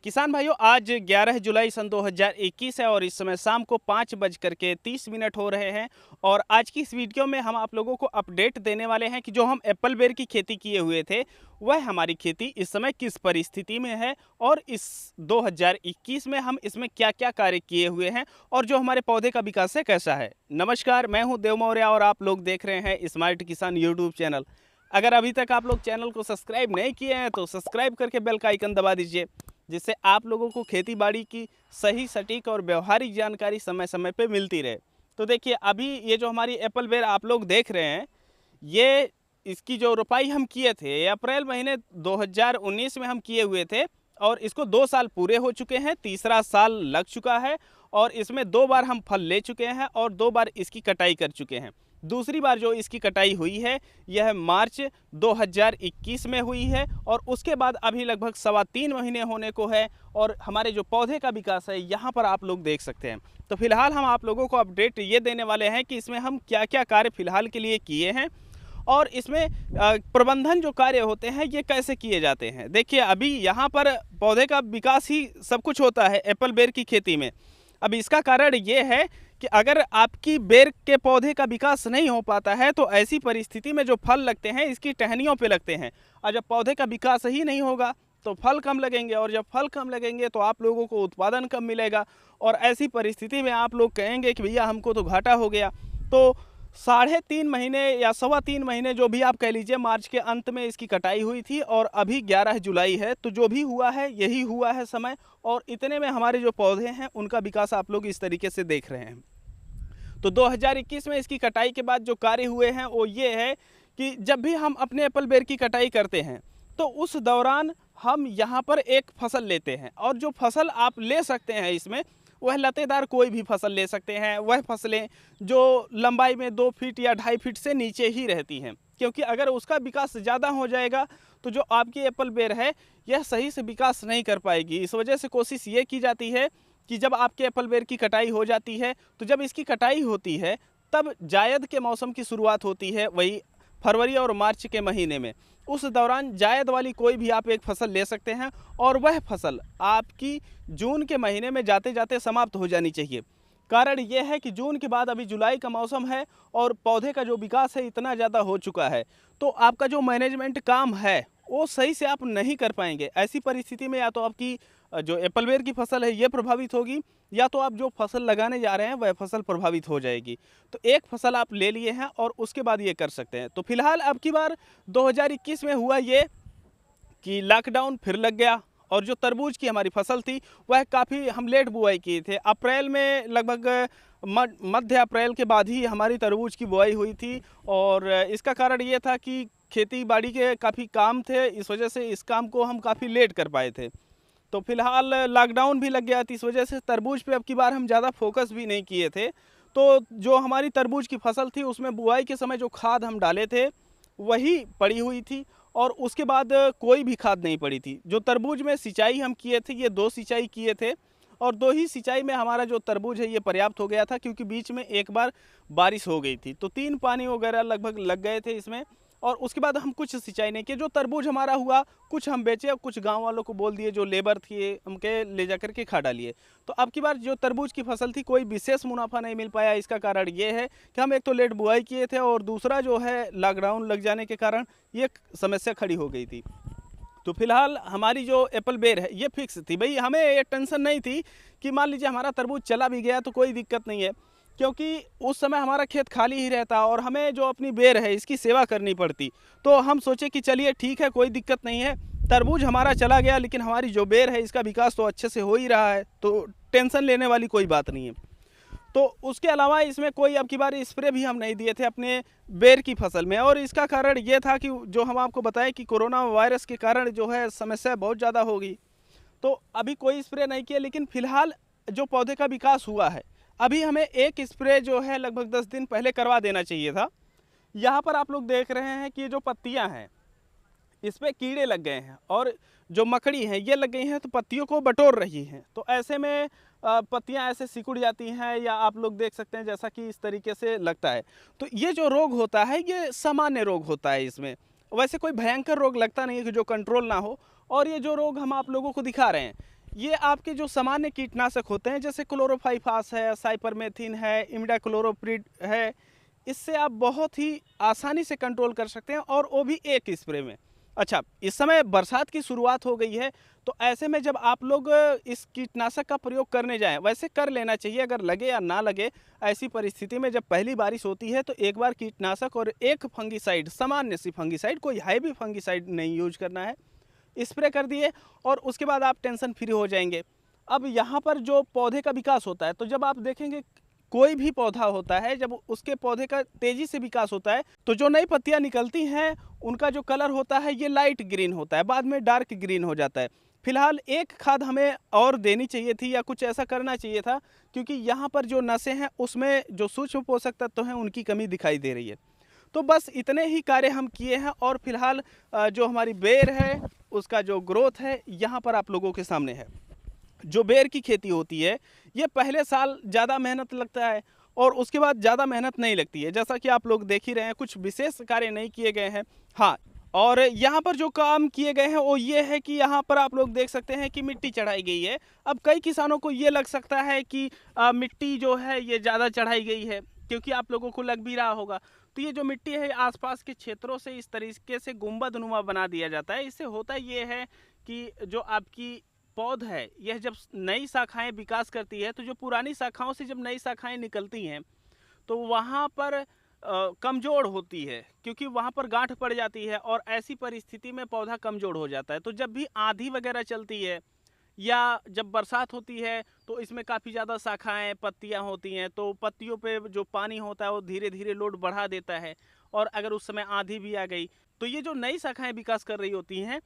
किसान भाइयों, आज 11 जुलाई सन 2021 है और इस समय शाम को 5:30 हो रहे हैं। और आज की इस वीडियो में हम आप लोगों को अपडेट देने वाले हैं कि जो हम एप्पल बेर की खेती किए हुए थे, वह हमारी खेती इस समय किस परिस्थिति में है और इस 2021 में हम इसमें क्या-क्या कार्य किए हुए हैं और जो हमारे पौधे का विकास है कैसा है। नमस्कार, मैं हूं देव मौर्य और आप लोग देख रहे हैं स्मार्ट किसान यूट्यूब चैनल। अगर अभी तक आप लोग चैनल को सब्सक्राइब नहीं किए हैं तो सब्सक्राइब करके बेल का आइकन दबा दीजिए, जिससे आप लोगों को खेती बाड़ी की सही, सटीक और व्यवहारिक जानकारी समय समय पे मिलती रहे। तो देखिए, अभी ये जो हमारी एप्पल बेर आप लोग देख रहे हैं, ये इसकी जो रोपाई हम किए थे, ये अप्रैल महीने 2019 में हम किए हुए थे और इसको 2 साल पूरे हो चुके हैं, तीसरा साल लग चुका है और इसमें 2 बार हम फल ले चुके हैं और 2 बार इसकी कटाई कर चुके हैं। दूसरी बार जो इसकी कटाई हुई है, यह मार्च 2021 में हुई है और उसके बाद अभी लगभग 3.25 महीने होने को है और हमारे जो पौधे का विकास है यहाँ पर आप लोग देख सकते हैं। तो फिलहाल हम आप लोगों को अपडेट ये देने वाले हैं कि इसमें हम क्या क्या कार्य फिलहाल के लिए किए हैं और इसमें प्रबंधन जो कार्य होते हैं ये कैसे किए जाते हैं। देखिए, अभी यहाँ पर पौधे का विकास ही सब कुछ होता है एप्पल बेर की खेती में। अब इसका कारण ये है कि अगर आपकी बेर के पौधे का विकास नहीं हो पाता है तो ऐसी परिस्थिति में जो फल लगते हैं इसकी टहनियों पे लगते हैं, और जब पौधे का विकास ही नहीं होगा तो फल कम लगेंगे और जब फल कम लगेंगे तो आप लोगों को उत्पादन कम मिलेगा और ऐसी परिस्थिति में आप लोग कहेंगे कि भैया हमको तो घाटा हो गया। तो 3.5 महीने या 3.25 महीने जो भी आप कह लीजिए, मार्च के अंत में इसकी कटाई हुई थी और अभी 11 जुलाई है, तो जो भी हुआ है यही हुआ है समय। और इतने में हमारे जो पौधे हैं उनका विकास आप लोग इस तरीके से देख रहे हैं। तो 2021 में इसकी कटाई के बाद जो कार्य हुए हैं वो ये है कि जब भी हम अपने एप्पल बेर की कटाई करते हैं तो उस दौरान हम यहाँ पर एक फसल लेते हैं, और जो फसल आप ले सकते हैं इसमें वह लतेदार कोई भी फसल ले सकते हैं। वह फसलें जो लंबाई में 2 फीट या 2.5 फीट से नीचे ही रहती हैं, क्योंकि अगर उसका विकास ज़्यादा हो जाएगा तो जो आपकी एप्पल बेर है यह सही से विकास नहीं कर पाएगी। इस वजह से कोशिश ये की जाती है कि जब आपके एप्पल बेर की कटाई हो जाती है, तो जब इसकी कटाई होती है तब जायद के मौसम की शुरुआत होती है, वही फरवरी और मार्च के महीने में। उस दौरान जायद वाली कोई भी आप एक फसल ले सकते हैं और वह फसल आपकी जून के महीने में जाते जाते समाप्त हो जानी चाहिए। कारण यह है कि जून के बाद अभी जुलाई का मौसम है और पौधे का जो विकास है इतना ज़्यादा हो चुका है, तो आपका जो मैनेजमेंट काम है वो सही से आप नहीं कर पाएंगे। ऐसी परिस्थिति में या तो आपकी जो एप्पल बेर की फसल है ये प्रभावित होगी, या तो आप जो फसल लगाने जा रहे हैं वह फसल प्रभावित हो जाएगी। तो एक फसल आप ले लिए हैं और उसके बाद ये कर सकते हैं। तो फिलहाल अब की बार 2021 में हुआ ये कि लॉकडाउन फिर लग गया और जो तरबूज की हमारी फसल थी वह काफ़ी हम लेट बुआई किए थे। अप्रैल में लगभग मध्य अप्रैल के बाद ही हमारी तरबूज की बुआई हुई थी और इसका कारण ये था कि खेती बाड़ी के काफ़ी काम थे, इस वजह से इस काम को हम काफ़ी लेट कर पाए थे। तो फिलहाल लॉकडाउन भी लग गया था, इस वजह से तरबूज पे अब की बार हम ज़्यादा फोकस भी नहीं किए थे। तो जो हमारी तरबूज की फसल थी उसमें बुआई के समय जो खाद हम डाले थे वही पड़ी हुई थी और उसके बाद कोई भी खाद नहीं पड़ी थी। जो तरबूज में सिंचाई हम किए थे ये 2 सिंचाई किए थे और 2 ही सिंचाई में हमारा जो तरबूज है ये पर्याप्त हो गया था, क्योंकि बीच में एक बार बारिश हो गई थी तो 3 पानी वगैरह लगभग लग गए थे इसमें। और उसके बाद हम कुछ सिंचाई नहीं किए। जो तरबूज हमारा हुआ कुछ हम बेचे और कुछ गांव वालों को बोल दिए, जो लेबर थी उनके ले जा कर के खा डालिए। तो अब की बार जो तरबूज की फसल थी कोई विशेष मुनाफा नहीं मिल पाया। इसका कारण ये है कि हम एक तो लेट बुआई किए थे और दूसरा जो है लॉकडाउन लग जाने के कारण ये समस्या खड़ी हो गई थी। तो फिलहाल हमारी जो एप्पल बेर है ये फिक्स थी। भाई हमें ये टेंशन नहीं थी कि मान लीजिए हमारा तरबूज चला भी गया तो कोई दिक्कत नहीं है, क्योंकि उस समय हमारा खेत खाली ही रहता और हमें जो अपनी बेर है इसकी सेवा करनी पड़ती। तो हम सोचे कि चलिए ठीक है, कोई दिक्कत नहीं है, तरबूज हमारा चला गया लेकिन हमारी जो बेर है इसका विकास तो अच्छे से हो ही रहा है, तो टेंशन लेने वाली कोई बात नहीं है। तो उसके अलावा इसमें कोई अब की बार स्प्रे भी हम नहीं दिए थे अपने बेर की फसल में, और इसका कारण ये था कि जो हम आपको बताएं कि कोरोना वायरस के कारण जो है समस्या बहुत ज़्यादा होगी, तो अभी कोई स्प्रे नहीं किया। लेकिन फिलहाल जो पौधे का विकास हुआ है, अभी हमें एक स्प्रे जो है लगभग 10 दिन पहले करवा देना चाहिए था। यहाँ पर आप लोग देख रहे हैं कि ये जो पत्तियाँ हैं इस पर कीड़े लग गए हैं और जो मकड़ी हैं ये लग गई हैं, तो पत्तियों को बटोर रही हैं। तो ऐसे में पत्तियां ऐसे सिकुड़ जाती हैं, या आप लोग देख सकते हैं जैसा कि इस तरीके से लगता है। तो ये जो रोग होता है ये सामान्य रोग होता है, इसमें वैसे कोई भयंकर रोग लगता नहीं है कि जो कंट्रोल ना हो। और ये जो रोग हम आप लोगों को दिखा रहे हैं ये आपके जो सामान्य कीटनाशक होते हैं जैसे क्लोरोफाइफास है, साइपरमेथ्रिन है, इमिडाक्लोप्रिड है, इससे आप बहुत ही आसानी से कंट्रोल कर सकते हैं और वो भी एक स्प्रे में। अच्छा, इस समय बरसात की शुरुआत हो गई है, तो ऐसे में जब आप लोग इस कीटनाशक का प्रयोग करने जाएं, वैसे कर लेना चाहिए अगर लगे या ना लगे। ऐसी परिस्थिति में जब पहली बारिश होती है तो एक बार कीटनाशक और एक फंगिसाइड, सामान्य सी फंगिसाइड, कोई हैवी फंगिसाइड नहीं यूज करना है, स्प्रे कर दिए और उसके बाद आप टेंशन फ्री हो जाएंगे। अब यहाँ पर जो पौधे का विकास होता है, तो जब आप देखेंगे कोई भी पौधा होता है, जब उसके पौधे का तेज़ी से विकास होता है तो जो नई पत्तियाँ निकलती हैं उनका जो कलर होता है ये लाइट ग्रीन होता है, बाद में डार्क ग्रीन हो जाता है। फिलहाल एक खाद हमें और देनी चाहिए थी या कुछ ऐसा करना चाहिए था, क्योंकि यहाँ पर जो नसें हैं उसमें जो सूक्ष्म पोषक तत्व हैं उनकी कमी दिखाई दे रही है। तो बस इतने ही कार्य हम किए हैं और फिलहाल जो हमारी बेर है उसका जो ग्रोथ है यहाँ पर आप लोगों के सामने है। जो बेर की खेती होती है ये पहले साल ज़्यादा मेहनत लगता है और उसके बाद ज़्यादा मेहनत नहीं लगती है, जैसा कि आप लोग देख ही रहे हैं। कुछ विशेष कार्य नहीं किए गए हैं। हाँ, और यहाँ पर जो काम किए गए हैं वो ये है कि यहाँ पर आप लोग देख सकते हैं कि मिट्टी चढ़ाई गई है। अब कई किसानों को ये लग सकता है कि मिट्टी जो है ये ज़्यादा चढ़ाई गई है, क्योंकि आप लोगों को लग भी रहा होगा। तो ये जो मिट्टी है आसपास के क्षेत्रों से इस तरीके से गुंबदनुमा बना दिया जाता है। इससे होता ये है कि जो आपकी पौध है यह जब नई शाखाएं विकास करती है तो जो पुरानी शाखाओं से जब नई शाखाएं निकलती हैं तो वहाँ पर कमज़ोर होती है, क्योंकि वहाँ पर गांठ पड़ जाती है और ऐसी परिस्थिति में पौधा कमज़ोर हो जाता है। तो जब भी आंधी वगैरह चलती है या जब बरसात होती है तो इसमें काफ़ी ज़्यादा शाखाएं, पत्तियां होती हैं, तो पत्तियों पे जो पानी होता है वो धीरे धीरे लोड बढ़ा देता है। और अगर उस समय आंधी भी आ गई तो ये जो नई शाखाएं विकास कर रही होती हैं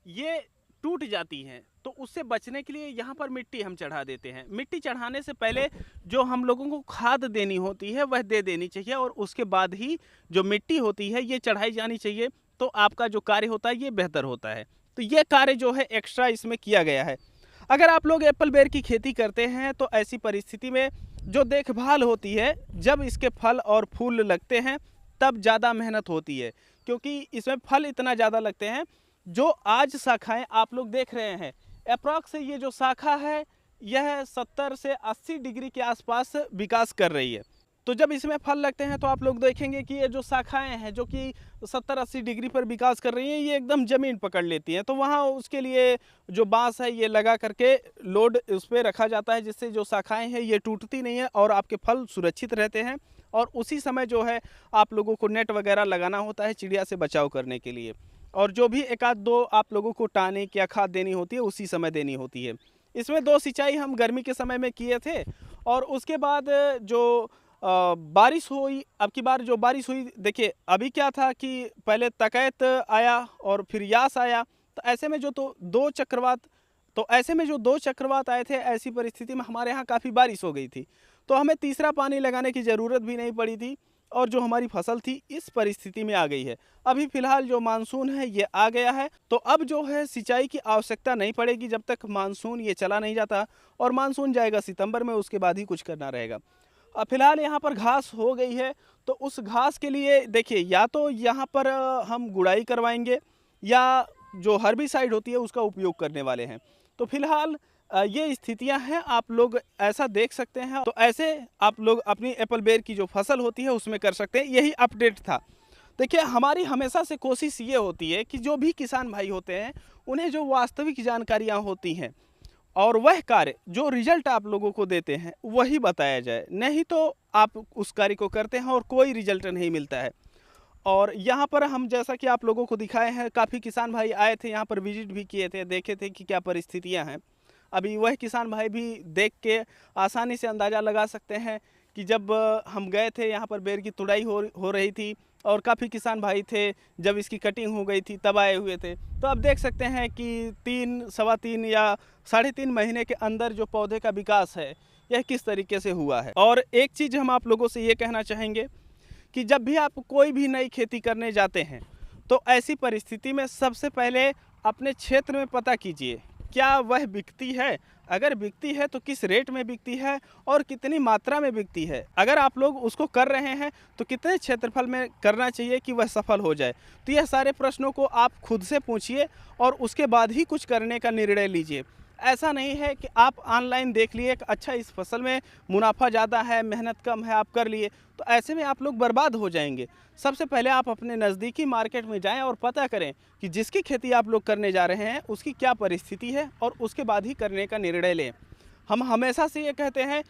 ये टूट जाती हैं। तो उससे बचने के लिए यहाँ पर मिट्टी हम चढ़ा देते हैं। मिट्टी चढ़ाने से पहले जो हम लोगों को खाद देनी होती है वह दे देनी चाहिए और उसके बाद ही जो मिट्टी होती है ये चढ़ाई जानी चाहिए, तो आपका जो कार्य होता है ये बेहतर होता है। तो ये कार्य जो है एक्स्ट्रा इसमें किया गया है। अगर आप लोग एप्पल बेर की खेती करते हैं तो ऐसी परिस्थिति में जो देखभाल होती है, जब इसके फल और फूल लगते हैं तब ज़्यादा मेहनत होती है, क्योंकि इसमें फल इतना ज़्यादा लगते हैं। जो आज शाखाएं आप लोग देख रहे हैं, अप्रॉक्स ये जो शाखा है यह 70 से 80 डिग्री के आसपास विकास कर रही है। तो जब इसमें फल लगते हैं तो आप लोग देखेंगे कि ये जो शाखाएं हैं जो कि 70-80 डिग्री पर विकास कर रही हैं ये एकदम ज़मीन पकड़ लेती हैं। तो वहाँ उसके लिए जो बांस है ये लगा करके लोड उस पर रखा जाता है, जिससे जो शाखाएं हैं ये टूटती नहीं है और आपके फल सुरक्षित रहते हैं। और उसी समय जो है आप लोगों को नेट वगैरह लगाना होता है चिड़िया से बचाव करने के लिए, और जो भी एक आध दो आप लोगों को टॉनिक या खाद देनी होती है उसी समय देनी होती है। इसमें 2 सिंचाई हम गर्मी के समय में किए थे और उसके बाद जो बारिश हुई, अब की बार जो बारिश हुई, देखिए अभी क्या था कि पहले तकैत आया और फिर यास आया, तो ऐसे में जो दो चक्रवात आए थे, ऐसी परिस्थिति में हमारे यहाँ काफ़ी बारिश हो गई थी, तो हमें तीसरा पानी लगाने की ज़रूरत भी नहीं पड़ी थी और जो हमारी फसल थी इस परिस्थिति में आ गई है। अभी फ़िलहाल जो मानसून है ये आ गया है, तो अब जो है सिंचाई की आवश्यकता नहीं पड़ेगी जब तक मानसून ये चला नहीं जाता, और मानसून जाएगा सितंबर में, उसके बाद ही कुछ करना रहेगा। अब फिलहाल यहाँ पर घास हो गई है, तो उस घास के लिए देखिए या तो यहाँ पर हम गुड़ाई करवाएंगे या जो हर्बिसाइड होती है उसका उपयोग करने वाले हैं। तो फिलहाल ये स्थितियां हैं, आप लोग ऐसा देख सकते हैं। तो ऐसे आप लोग अपनी एप्पल बेर की जो फसल होती है उसमें कर सकते हैं। यही अपडेट था। देखिए हमारी हमेशा से कोशिश ये होती है कि जो भी किसान भाई होते हैं उन्हें जो वास्तविक जानकारियाँ होती हैं और वह कार्य जो रिजल्ट आप लोगों को देते हैं वही बताया जाए, नहीं तो आप उस कार्य को करते हैं और कोई रिजल्ट नहीं मिलता है। और यहाँ पर हम जैसा कि आप लोगों को दिखाए हैं, काफ़ी किसान भाई आए थे यहाँ पर, विजिट भी किए थे, देखे थे कि क्या परिस्थितियाँ हैं। अभी वह किसान भाई भी देख के आसानी से अंदाज़ा लगा सकते हैं कि जब हम गए थे यहाँ पर बेर की तुड़ाई हो रही थी और काफ़ी किसान भाई थे, जब इसकी कटिंग हो गई थी तब आए हुए थे। तो अब देख सकते हैं कि 3, सवा 3 या 3.5 महीने के अंदर जो पौधे का विकास है यह किस तरीके से हुआ है। और एक चीज़ हम आप लोगों से ये कहना चाहेंगे कि जब भी आप कोई भी नई खेती करने जाते हैं तो ऐसी परिस्थिति में सबसे पहले अपने क्षेत्र में पता कीजिए क्या वह बिकती है, अगर बिकती है तो किस रेट में बिकती है और कितनी मात्रा में बिकती है। अगर आप लोग उसको कर रहे हैं तो कितने क्षेत्रफल में करना चाहिए कि वह सफल हो जाए। तो यह सारे प्रश्नों को आप खुद से पूछिए और उसके बाद ही कुछ करने का निर्णय लीजिए। ऐसा नहीं है कि आप ऑनलाइन देख लिए कि अच्छा इस फसल में मुनाफा ज़्यादा है, मेहनत कम है, आप कर लिए, तो ऐसे में आप लोग बर्बाद हो जाएंगे। सबसे पहले आप अपने नज़दीकी मार्केट में जाएं और पता करें कि जिसकी खेती आप लोग करने जा रहे हैं उसकी क्या परिस्थिति है और उसके बाद ही करने का निर्णय लें। हम हमेशा से ये कहते हैं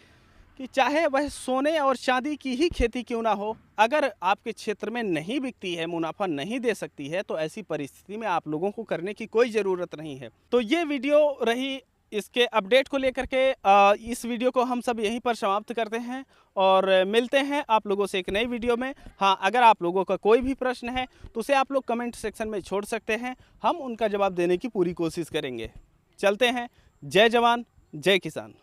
कि चाहे वह सोने और चांदी की ही खेती क्यों ना हो, अगर आपके क्षेत्र में नहीं बिकती है, मुनाफा नहीं दे सकती है, तो ऐसी परिस्थिति में आप लोगों को करने की कोई ज़रूरत नहीं है। तो ये वीडियो रही इसके अपडेट को लेकर के। इस वीडियो को हम सब यहीं पर समाप्त करते हैं और मिलते हैं आप लोगों से एक नई वीडियो में। हाँ, अगर आप लोगों का कोई भी प्रश्न है तो उसे आप लोग कमेंट सेक्शन में छोड़ सकते हैं, हम उनका जवाब देने की पूरी कोशिश करेंगे। चलते हैं। जय जवान, जय किसान।